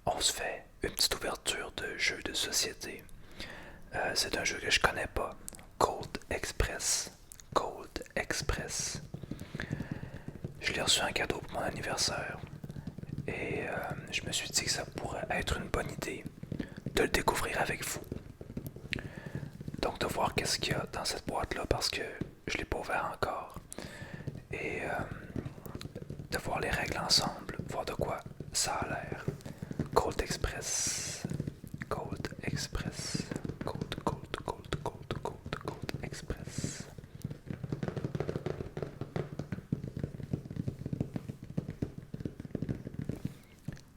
on se fait une petite ouverture de jeu de société. C'est un jeu que je connais pas. Cold Express. Cold Express. Je l'ai reçu en cadeau pour mon anniversaire. Et je me suis dit que ça pourrait être une bonne idée de le découvrir avec vous. Donc de voir qu'est-ce qu'il y a dans cette boîte-là parce que je l'ai pas ouvert encore. Et de voir les règles ensemble, voir de quoi ça a l'air. Cold Express. Cold Express. Cold Express.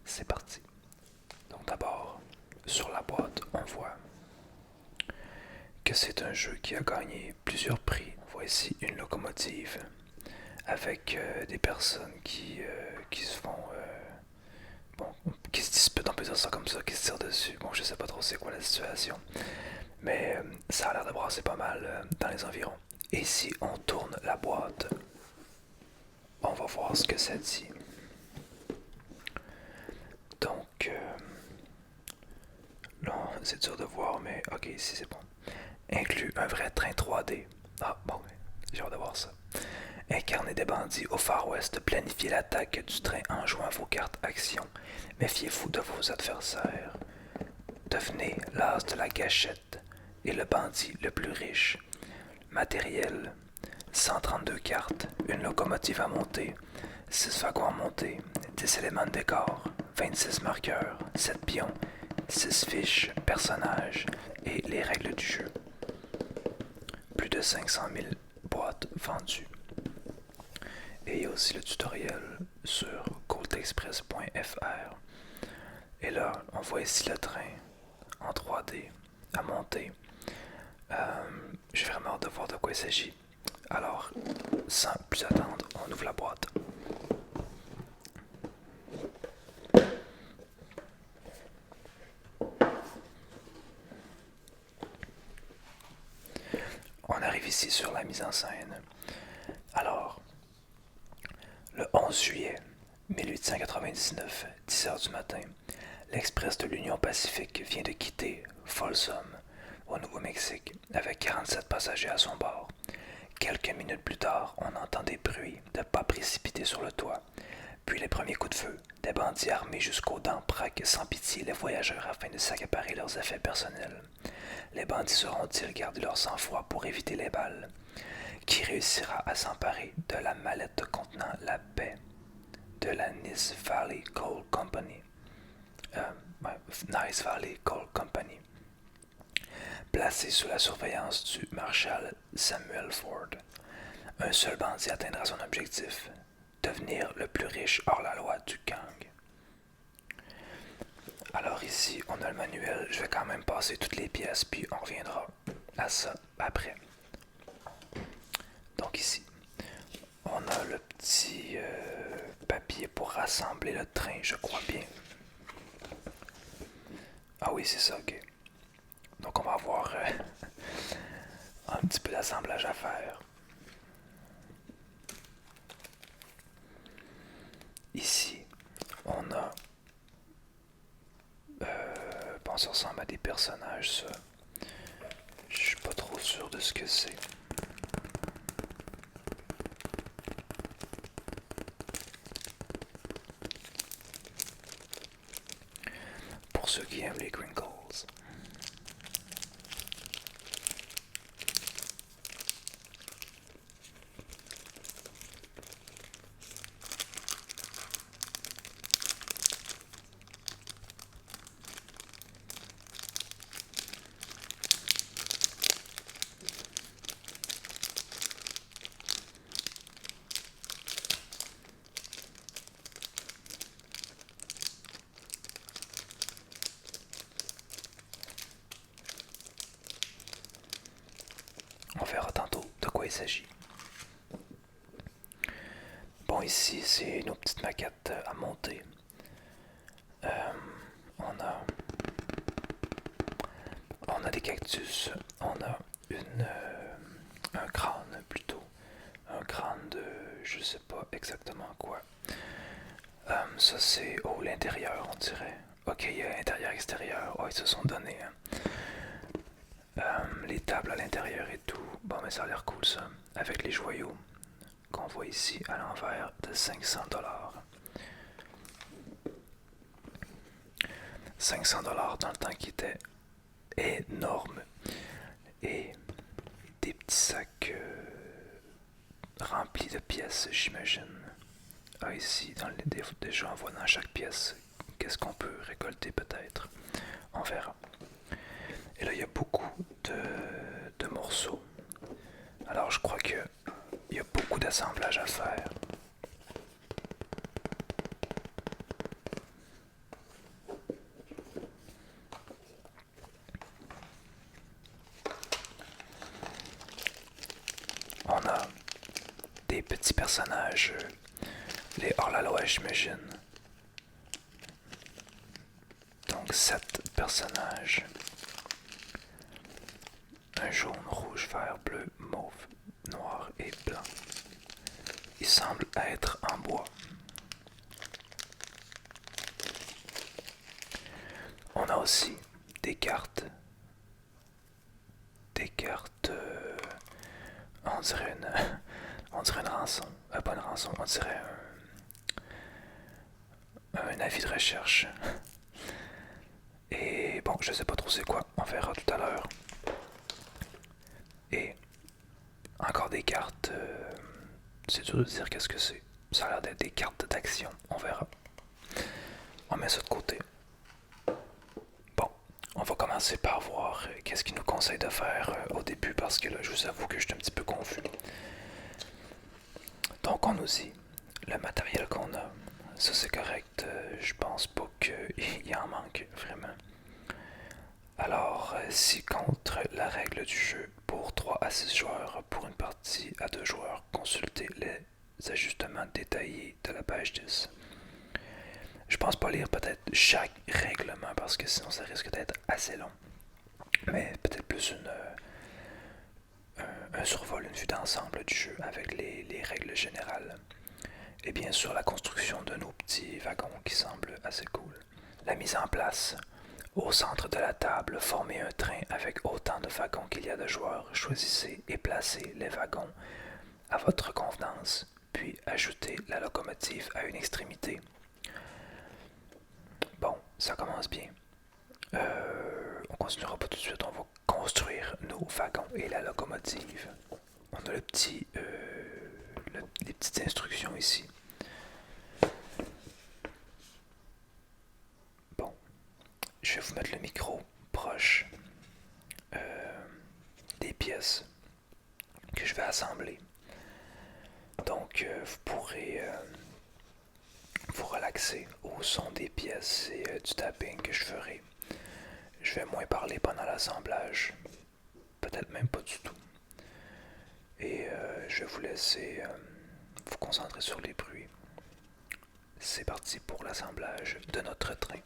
C'est parti. Donc d'abord, sur la boîte, on voit que c'est un jeu qui a gagné plusieurs prix. On voit ici une locomotive avec des personnes qui se font bon, qui se disputent, on peut dire ça comme ça, qui se tirent dessus. Bon, je sais pas trop c'est quoi la situation, mais ça a l'air de brasser pas mal dans les environs. Et si on tourne la boîte, on va voir ce que ça dit. Donc, là, c'est dur de voir, mais ok, ici c'est bon. Inclut un vrai train 3D. Ah, bon, j'ai hâte de voir ça. Incarnez des bandits au Far West, planifiez l'attaque du train en jouant vos cartes actions. Méfiez-vous de vos adversaires. Devenez l'as de la gâchette et le bandit le plus riche. Matériel, 132 cartes, une locomotive à monter, 6 wagons à monter, 10 éléments de décor, 26 marqueurs, 7 pions, 6 fiches, personnages et les règles du jeu. Plus de 500 000 boîtes vendues. Et il y a aussi le tutoriel sur coldexpress.fr. Et là, on voit ici le train en 3D à monter. J'ai vraiment hâte de voir de quoi il s'agit. Alors, sans plus attendre, on ouvre la boîte. On arrive ici sur la mise en scène. Alors, le 11 juillet 1899, 10 heures du matin, l'Express de l'Union Pacifique vient de quitter Folsom, au Nouveau-Mexique, avec 47 passagers à son bord. Quelques minutes plus tard, on entend des bruits de pas précipités sur le toit. Puis les premiers coups de feu. Des bandits armés jusqu'aux dents braquent sans pitié les voyageurs afin de s'accaparer leurs effets personnels. Les bandits sauront-ils garder leur sang-froid pour éviter les balles? Qui réussira à s'emparer de la mallette contenant la paix de la Nice Valley Coal Company? Nice Valley Coal Company. Placé sous la surveillance du marshal Samuel Ford, un seul bandit atteindra son objectif, devenir le plus riche hors la loi du gang. Alors ici, on a le manuel. Je vais quand même passer toutes les pièces, puis on reviendra à ça après. Donc ici, on a le petit papier pour rassembler le train, je crois bien. Ah oui, c'est ça, ok. Donc on va avoir un petit peu d'assemblage à faire. Ici, on a... bon, ça ressemble à des personnages, ça. Je suis pas trop sûr de ce que c'est. Pour ceux qui aiment les Gringles. On verra tantôt de quoi il s'agit. Bon, ici, c'est nos petites maquettes à monter. On a... On a des cactus. On a un crâne, plutôt. Un crâne de... je sais pas exactement quoi. Ça, c'est... oh, l'intérieur, on dirait. Ok, intérieur, extérieur. Oh, ils se sont donnés. Hein. Les tables à l'intérieur et tout. Bon, mais ça a l'air cool ça. Avec les joyaux qu'on voit ici à l'envers de 500 $. 500 $ dans le temps qui était énorme. Et des petits sacs remplis de pièces, j'imagine. Ah, ici, déjà on voit dans chaque pièce qu'est-ce qu'on peut récolter peut-être. On verra. Et là, il y a beaucoup de morceaux. Alors, je crois qu'il y a beaucoup d'assemblage à faire. On a des petits personnages, les hors-la-loi, j'imagine. Donc, 7 personnages. Un jaune, rouge, vert, bleu, mauve, noir et blanc. Il semble être en bois. On a aussi des cartes. Des cartes. On dirait une rançon. Pas une rançon, on dirait un avis de recherche. Et bon, je sais pas trop c'est quoi. On verra tout à l'heure. Et encore des cartes. C'est dur de dire qu'est-ce que c'est. Ça a l'air d'être des cartes d'action. On verra. On met ça de côté. Bon, on va commencer par voir qu'est-ce qu'il nous conseille de faire au début parce que là, je vous avoue que je suis un petit peu confus. Donc, on nous dit le matériel qu'on a. Ça, c'est correct. Je pense pas qu'il en manque vraiment. Alors, si contre la règle du jeu pour 3 à 6 joueurs pour une partie à 2 joueurs, consultez les ajustements détaillés de la page 10. Je pense pas lire peut-être chaque règlement parce que sinon ça risque d'être assez long. Mais peut-être plus un survol, une vue d'ensemble du jeu avec les règles générales. Et bien sûr la construction de nos petits wagons qui semblent assez cool. La mise en place. Au centre de la table, formez un train avec autant de wagons qu'il y a de joueurs. Choisissez et placez les wagons à votre convenance, puis ajoutez la locomotive à une extrémité. Bon, ça commence bien. On continuera pas tout de suite, on va construire nos wagons et la locomotive. On a les petites instructions ici. Bon, je vais vous mettre le micro proche des pièces que je vais assembler. Donc, vous pourrez vous relaxer au son des pièces et du tapping que je ferai. Je vais moins parler pendant l'assemblage, peut-être même pas du tout. Et je vais vous laisser vous concentrer sur les bruits. C'est parti pour l'assemblage de notre train.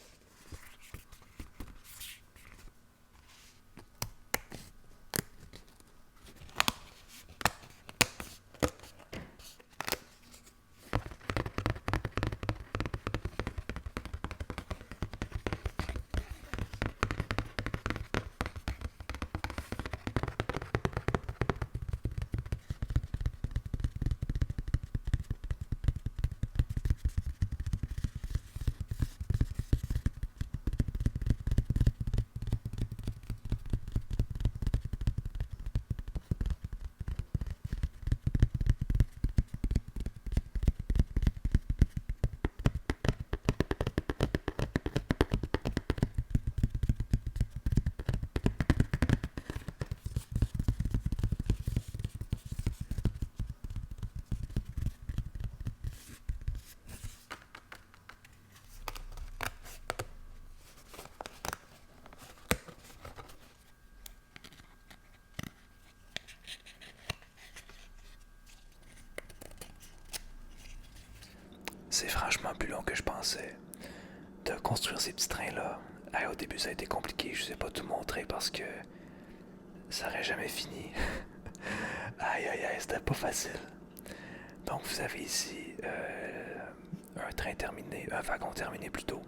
C'est franchement plus long que je pensais de construire ces petits trains-là. Au début, ça a été compliqué. Je ne sais pas tout montrer parce que ça n'aurait jamais fini. Aïe, aïe, aïe, c'était pas facile. Donc, vous avez ici un train terminé, un wagon terminé plutôt.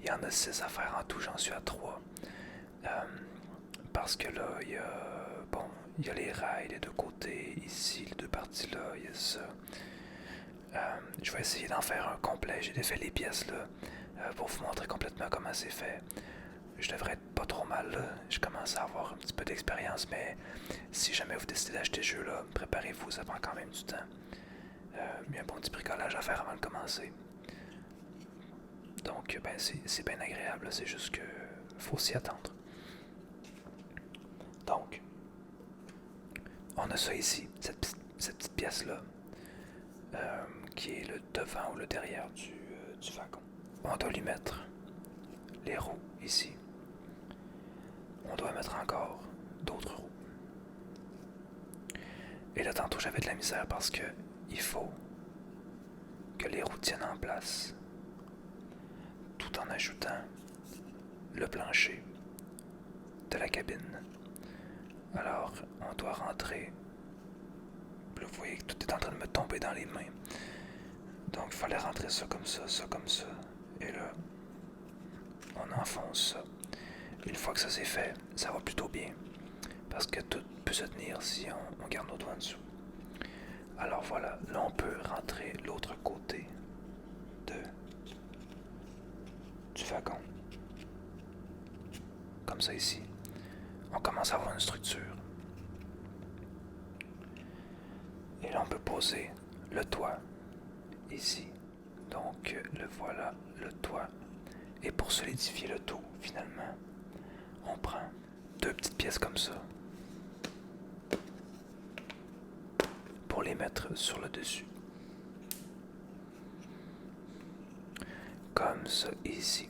Il y en a 6 à faire en tout, j'en suis à 3. Parce que là, il y a les rails des deux côtés, ici, les deux parties là, il y a ça. Je vais essayer d'en faire un complet. J'ai défait les pièces là pour vous montrer complètement comment c'est fait. Je devrais être pas trop mal là. Je commence à avoir un petit peu d'expérience, mais si jamais vous décidez d'acheter ce jeu là, préparez-vous, ça prend quand même du temps. Il y a un bon petit bricolage à faire avant de commencer. Donc ben c'est bien agréable, c'est juste que faut s'y attendre. Donc, on a ça ici, cette petite pièce là, qui est le devant ou le derrière du wagon. On doit lui mettre les roues ici. On doit mettre encore d'autres roues. Et là, tantôt, j'avais de la misère parce que il faut que les roues tiennent en place tout en ajoutant le plancher de la cabine. Alors, on doit rentrer. Là, vous voyez que tout est en train de me tomber dans les mains. Donc, il fallait rentrer ça comme ça, ça comme ça. Et là, on enfonce ça. Une fois que ça c'est fait, ça va plutôt bien. Parce que tout peut se tenir si on garde nos doigts en dessous. Alors voilà, là on peut rentrer l'autre côté du wagon. Comme ça ici. On commence à avoir une structure. Et là on peut poser le toit ici. Donc le voilà, le toit. Et pour solidifier le tout, finalement, on prend 2 petites pièces comme ça pour les mettre sur le dessus. Comme ça ici.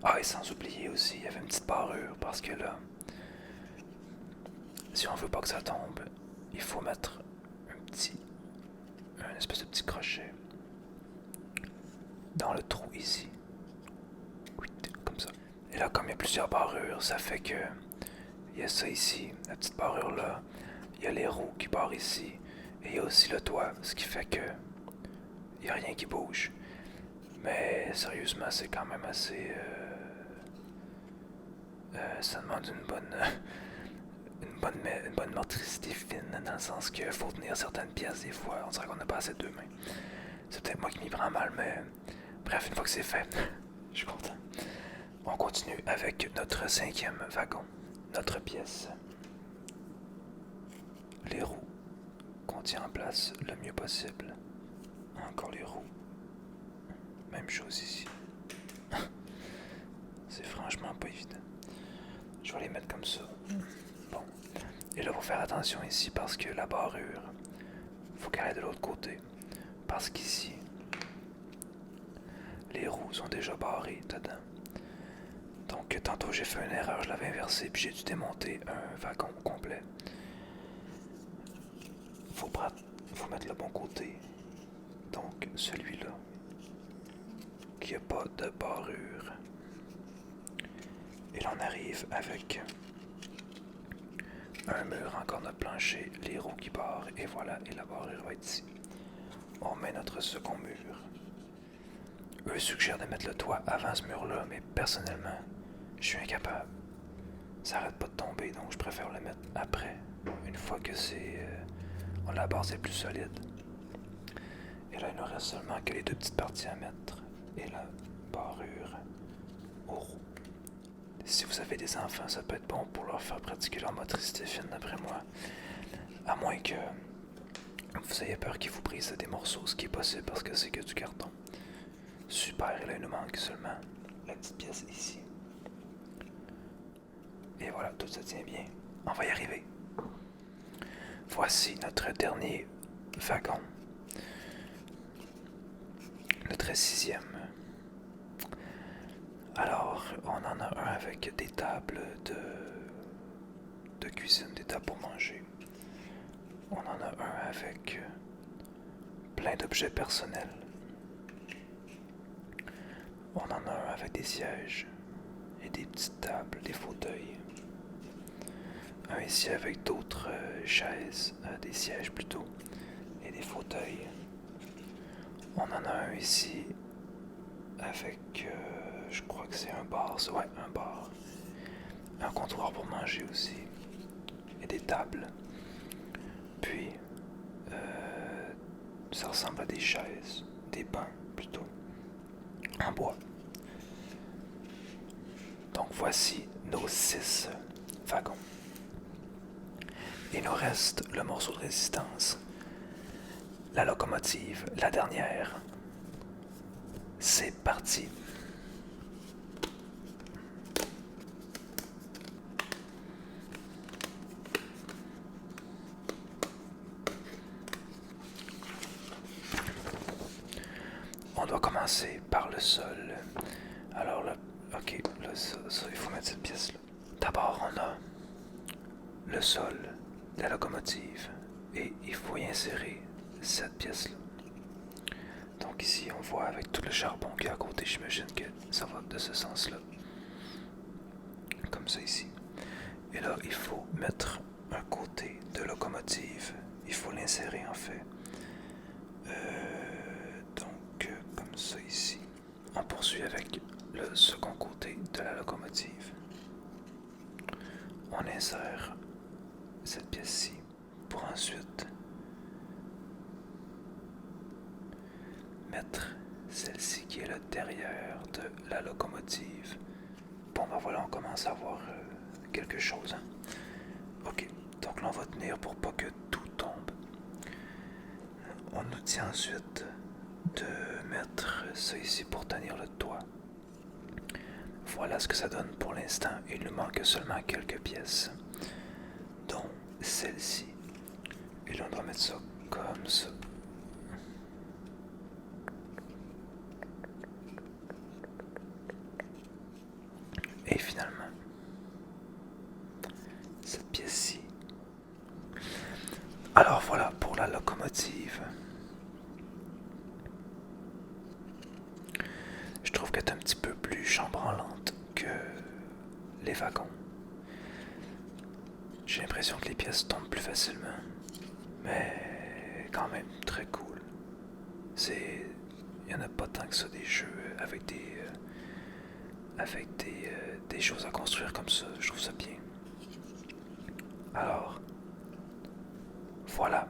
Ah, et sans oublier aussi, il y avait une petite barrure parce que là, si on veut pas que ça tombe, il faut mettre un espèce de petit crochet dans le trou ici. Oui, comme ça. Et là, comme il y a plusieurs barrures, ça fait que il y a ça ici, la petite barrure là, il y a les roues qui barrent ici, et il y a aussi le toit, ce qui fait que il n'y a rien qui bouge. Mais sérieusement, c'est quand même assez... ça demande une bonne motricité fine, dans le sens qu'il faut tenir certaines pièces des fois. On dirait qu'on n'a pas assez de 2 mains. C'est peut-être moi qui m'y prends mal, mais bref, une fois que c'est fait, je suis content. On continue avec notre 5e wagon, notre pièce. Les roues qu'on tient en place le mieux possible. Encore les roues. Même chose ici. C'est franchement pas évident. Je vais les mettre comme ça. Bon. Et là, il faut faire attention ici parce que la barrure, faut qu'elle aille de l'autre côté. Parce qu'ici, les roues sont déjà barrées dedans. Donc, tantôt, j'ai fait une erreur, je l'avais inversé, puis j'ai dû démonter un wagon complet. Faut mettre le bon côté. Donc, celui-là, qui n'a pas de barrure. Et là, on arrive avec un mur, encore notre plancher, les roues qui barrent, et voilà, et la barrure va être ici. On met notre second mur. Eux suggèrent de mettre le toit avant ce mur-là, mais personnellement, je suis incapable. Ça arrête pas de tomber, donc je préfère le mettre après, une fois que la base est plus solide. Et là, il nous reste seulement que les 2 petites parties à mettre, et la barrure aux roues. Si vous avez des enfants, ça peut être bon pour leur faire pratiquer leur motricité fine, d'après moi. À moins que vous ayez peur qu'ils vous brisent des morceaux, ce qui est possible parce que c'est que du carton. Super, et là il nous manque seulement la petite pièce ici. Et voilà, tout se tient bien. On va y arriver. Voici notre dernier wagon. Notre 6e. Alors, on en a un avec des tables de cuisine, des tables pour manger. On en a un avec plein d'objets personnels. On en a un avec des sièges et des petites tables, des fauteuils. Un ici avec d'autres chaises, des sièges plutôt, et des fauteuils. On en a un ici avec, je crois que c'est un bar, ouais, un bar. Un comptoir pour manger aussi, et des tables. Puis, ça ressemble à des chaises, des bancs plutôt, en bois. Donc voici nos 6 wagons. Il nous reste le morceau de résistance, la locomotive, la dernière. C'est parti. On doit commencer par le sol. Alors là, ok, là, ça, il faut mettre cette pièce-là. D'abord, on a le sol, la locomotive, et il faut y insérer cette pièce-là. Donc ici, on voit avec tout le charbon qui est à côté, j'imagine que ça va de ce sens-là. Comme ça ici. Et là, il faut mettre un côté de locomotive. Il faut l'insérer en fait. Donc, comme ça ici. On poursuit avec le second côté de la locomotive. On insère cette pièce-ci pour ensuite mettre celle-ci qui est le derrière de la locomotive. Bon ben voilà, on commence à voir quelque chose. Hein? Ok, donc là on va tenir pour pas que tout tombe. On nous dit ensuite de mettre ça ici pour tenir le toit. Voilà ce que ça donne pour l'instant. Il nous manque seulement quelques pièces, dont celle-ci. Et là on doit mettre ça comme ça. Et finalement, cette pièce-ci. Alors voilà pour la locomotive. Je trouve qu'elle est un petit peu plus chambranlante que les wagons. J'ai l'impression que les pièces tombent plus facilement. Mais quand même très cool. Il n'y en a pas tant que ça des jeux avec des choses à construire comme ça. Je trouve ça bien. Alors, voilà.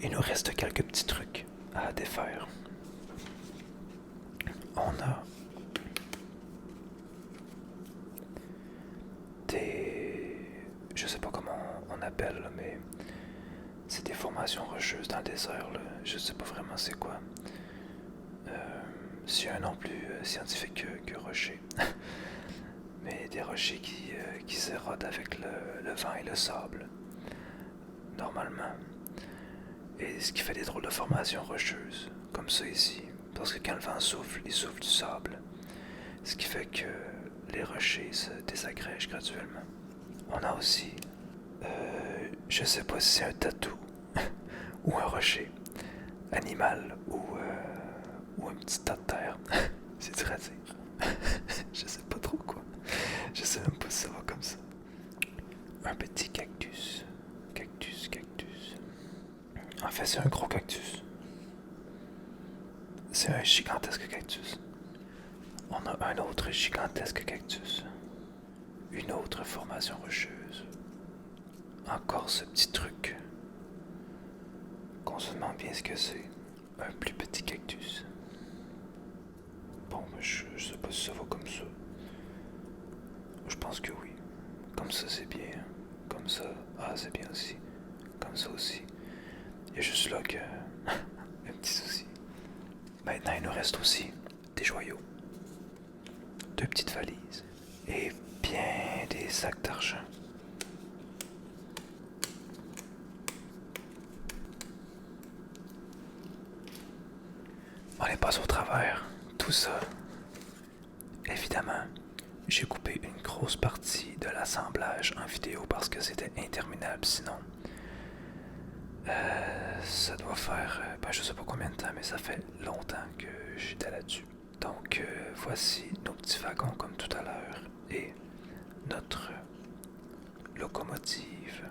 Il nous reste quelques petits trucs à défaire. On a je sais pas comment on appelle, là, mais c'est des formations rocheuses dans le désert, là. Je sais pas vraiment c'est quoi. C'est un nom plus scientifique que rocher. Mais des rochers qui s'érodent avec le vent et le sable, normalement. Et ce qui fait des drôles de formations rocheuses, comme ça ici. Parce que quand le vent souffle, il souffle du sable. Ce qui fait que les rochers se désagrègent graduellement. On a aussi, je sais pas si c'est un tatou ou un rocher animal ou un petit tas de terre. C'est dur à dire. Je sais pas trop quoi. Je sais même pas si ça va comme ça. Un petit cactus. Cactus. En fait, c'est un gros cactus. C'est un gigantesque cactus. On a un autre gigantesque cactus. Une autre formation rocheuse. Encore ce petit truc qu'on se demande bien ce que c'est. Un plus petit cactus. Bon, je sais pas si ça va comme ça. Je pense que oui. Comme ça, c'est bien. Comme ça, c'est bien aussi. Comme ça aussi. Il y a juste là que un petit souci. Maintenant, il nous reste aussi des joyaux. 2 petites valises. Et bien des sacs d'argent. On les passe au travers. Tout ça. Évidemment, j'ai coupé une grosse partie de l'assemblage en vidéo parce que c'était interminable sinon. Ça doit faire, je sais pas combien de temps, mais ça fait longtemps que j'étais là-dessus. Donc voici nos petits wagons comme tout à l'heure et notre locomotive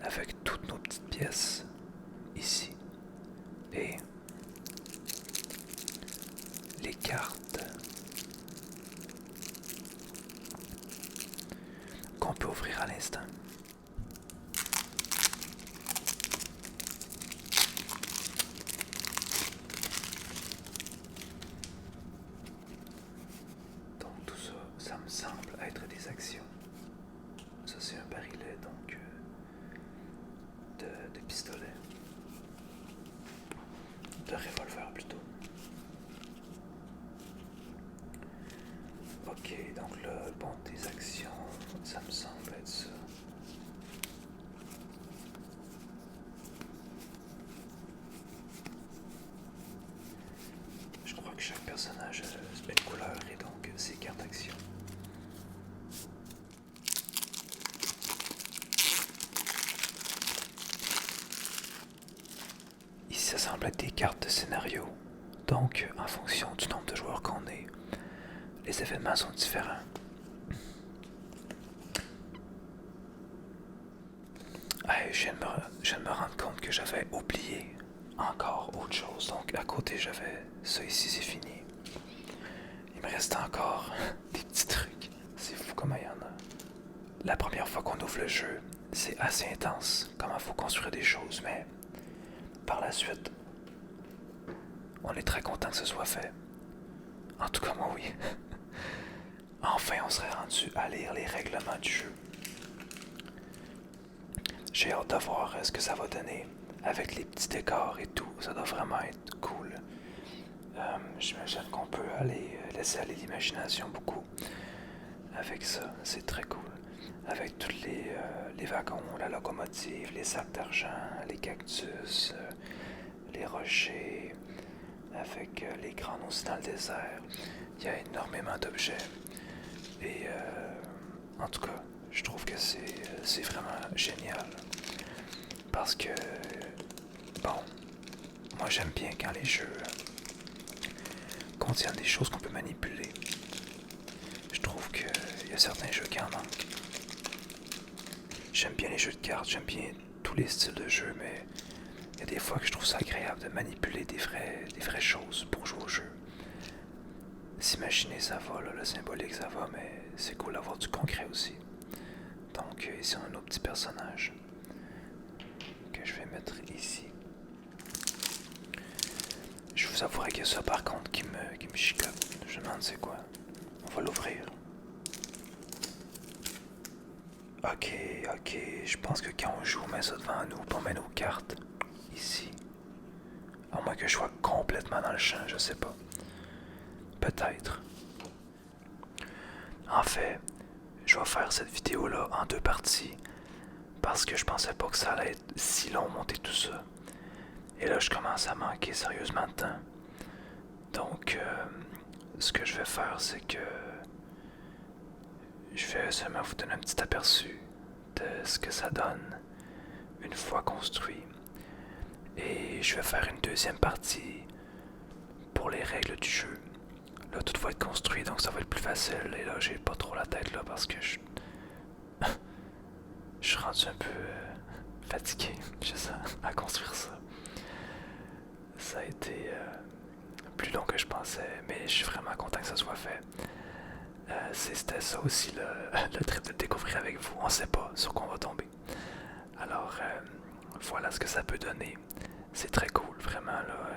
avec toutes nos petites pièces ici et les cartes qu'on peut ouvrir à l'instant. Donc tout ça, ça me semble être des actions. Ça c'est un barillet donc de pistolet, de revolver plutôt. Ok, donc là, bon, des actions, ça me semble être ça. Je crois que chaque personnage a une couleur et donc ses cartes d'actions. Ici, ça semble être des cartes de scénario. Donc, en fonction du nombre de joueurs qu'on est, les événements sont différents. Hey, je viens de me rendre compte que j'avais oublié encore autre chose. Donc, à côté, j'avais ça ici, c'est fini. Il me reste encore des petits trucs. C'est fou comment il y en a. La première fois qu'on ouvre le jeu, c'est assez intense. Comment il faut construire des choses, mais par la suite, on est très content que ce soit fait. En tout cas, moi, oui. Enfin, on serait rendu à lire les règlements du jeu. J'ai hâte de voir ce que ça va donner avec les petits décors et tout. Ça doit vraiment être cool. J'imagine qu'on peut laisser aller l'imagination beaucoup avec ça. C'est très cool. Avec tous les wagons, la locomotive, les sacs d'argent, les cactus, les rochers, avec les crânes aussi dans le désert. Il y a énormément d'objets. Et en tout cas, je trouve que c'est vraiment génial. Parce que, bon, moi j'aime bien quand les jeux contiennent des choses qu'on peut manipuler. Je trouve qu'il y a certains jeux qui en manquent. J'aime bien les jeux de cartes, j'aime bien tous les styles de jeu, mais il y a des fois que je trouve ça agréable de manipuler des vraies choses pour jouer au jeu. S'imaginer ça va, là, le symbolique ça va, mais c'est cool d'avoir du concret aussi. Donc ici on a nos petits personnages que je vais mettre ici. Je vous avouerai qu'il y a ça par contre qui me chicote. Je me demande c'est quoi. On va l'ouvrir. Ok, je pense que quand on joue, on met ça devant nous, puis on met nos cartes ici. À moins que je sois complètement dans le champ, je sais pas. Peut-être. En fait, je vais faire cette vidéo-là en 2 parties parce que je pensais pas que ça allait être si long monter tout ça. Et là, je commence à manquer sérieusement de temps. Donc, ce que je vais faire, c'est que je vais seulement vous donner un petit aperçu de ce que ça donne une fois construit. Et je vais faire une deuxième partie pour les règles du jeu. Là, tout va être construit, donc ça va être plus facile. Et là, j'ai pas trop la tête là parce que je suis rendu un peu fatigué, je sais, à construire ça. Ça a été plus long que je pensais, mais je suis vraiment content que ça soit fait. C'était ça aussi le trip de découvrir avec vous. On sait pas sur quoi on va tomber. Alors, voilà ce que ça peut donner. C'est très cool, vraiment là.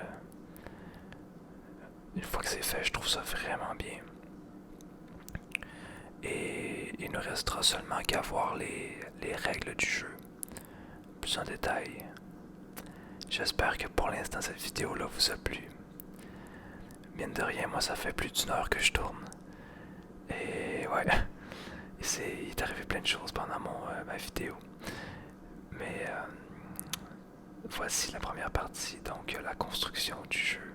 Une fois que c'est fait, je trouve ça vraiment bien. Et il ne restera seulement qu'à voir les règles du jeu plus en détail. J'espère que pour l'instant cette vidéo là vous a plu. Mine de rien, moi ça fait plus d'1 heure que je tourne. Et ouais, il est arrivé plein de choses pendant ma vidéo. Mais voici la première partie, donc la construction du jeu.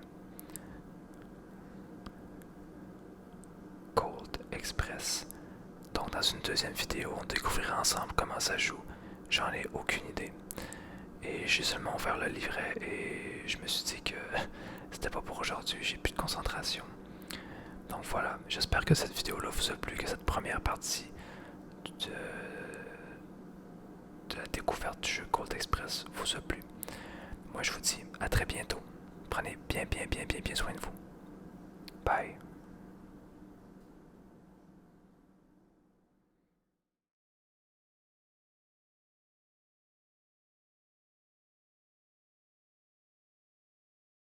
Cold Express. Donc dans une deuxième vidéo, on découvrira ensemble comment ça joue. J'en ai aucune idée. Et j'ai seulement ouvert le livret et je me suis dit que c'était pas pour aujourd'hui, j'ai plus de concentration. Donc voilà, j'espère que cette vidéo-là vous a plu, que cette première partie de la découverte du jeu Colt Express vous a plu. Moi je vous dis à très bientôt. Prenez bien soin de vous. Bye.